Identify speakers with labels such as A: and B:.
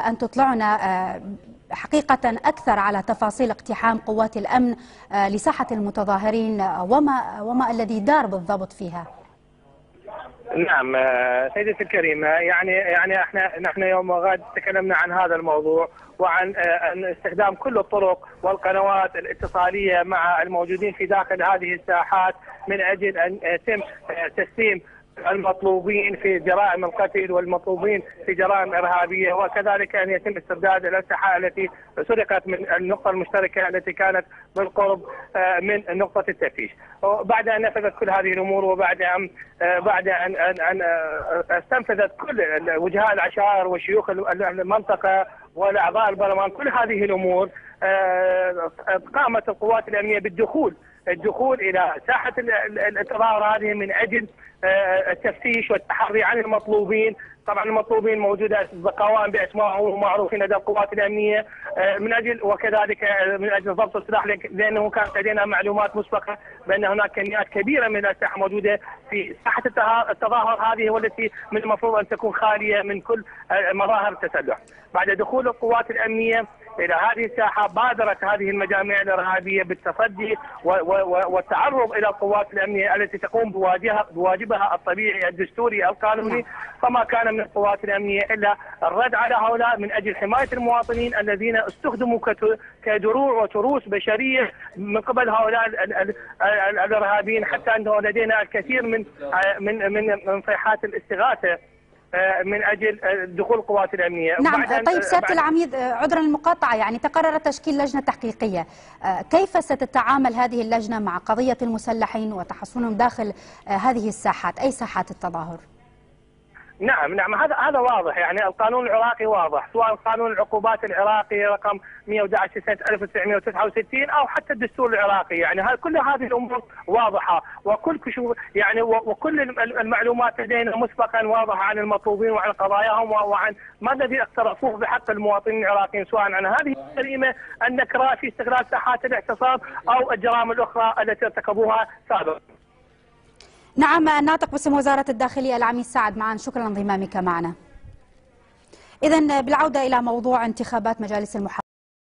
A: أن تطلعنا حقيقة أكثر على تفاصيل اقتحام قوات الأمن لساحة المتظاهرين وما الذي دار بالضبط فيها.
B: نعم سيدتي الكريمة، يعني نحن يوم غد تكلمنا عن هذا الموضوع وعن استخدام كل الطرق والقنوات الاتصالية مع الموجودين في داخل هذه الساحات من أجل أن يتم تسليم المطلوبين في جرائم القتل والمطلوبين في جرائم إرهابية، وكذلك أن يتم استرداد الأسلحة التي سرقت من النقطة المشتركة التي كانت بالقرب من نقطة التفتيش. بعد أن نفذت كل هذه الأمور وبعد أن استنفذت كل وجهاء العشائر وشيوخ المنطقة والأعضاء البرلمان كل هذه الأمور، قامت القوات الأمنية الدخول إلى ساحة التظاهر هذه من أجل التفتيش والتحري عن المطلوبين. طبعا المطلوبين موجودة قوائم بأسمائهم ومعروفين لدى القوات الأمنية من أجل ضبط السلاح، لأنه كانت لدينا معلومات مسبقة بأن هناك كميات كبيرة من الأسلحة موجودة في ساحة التظاهر هذه، والتي من المفروض أن تكون خالية من كل مظاهر التسلح. بعد دخول القوات الأمنية إلى هذه الساحة بادرت هذه المجاميع الإرهابية بالتصدي والتعرض إلى القوات الأمنية التي تقوم بواجبها الطبيعي الدستوري القانوني، فما كان من القوات الأمنية إلا الرد على هؤلاء من أجل حماية المواطنين الذين استخدموا كدروع وتروس بشرية من قبل هؤلاء الإرهابيين، حتى أنه لدينا الكثير من صيحات الاستغاثة من أجل دخول القوات الأمنية.
A: نعم. طيب سيادة العميد، عذرا المقاطعة، يعني تقرر تشكيل لجنة تحقيقية، كيف ستتعامل هذه اللجنة مع قضية المسلحين وتحصنهم داخل هذه الساحات، أي ساحات التظاهر؟
B: نعم هذا واضح، يعني القانون العراقي واضح، سواء قانون العقوبات العراقي رقم 111 سنة 1969 أو حتى الدستور العراقي، يعني كل هذه الأمور واضحة، وكل المعلومات لدينا مسبقا واضحة عن المطلوبين وعن قضاياهم وعن ما الذي اقترفوه بحق المواطنين العراقيين، سواء عن هذه الجريمة النكراء في استغلال ساحات الاعتصام أو الجرائم الأخرى التي ارتكبوها سابقا.
A: نعم، الناطق باسم وزارة الداخلية العميد سعد معنا، شكرا لانضمامك معنا. إذن بالعودة إلى موضوع انتخابات مجالس المحافظة.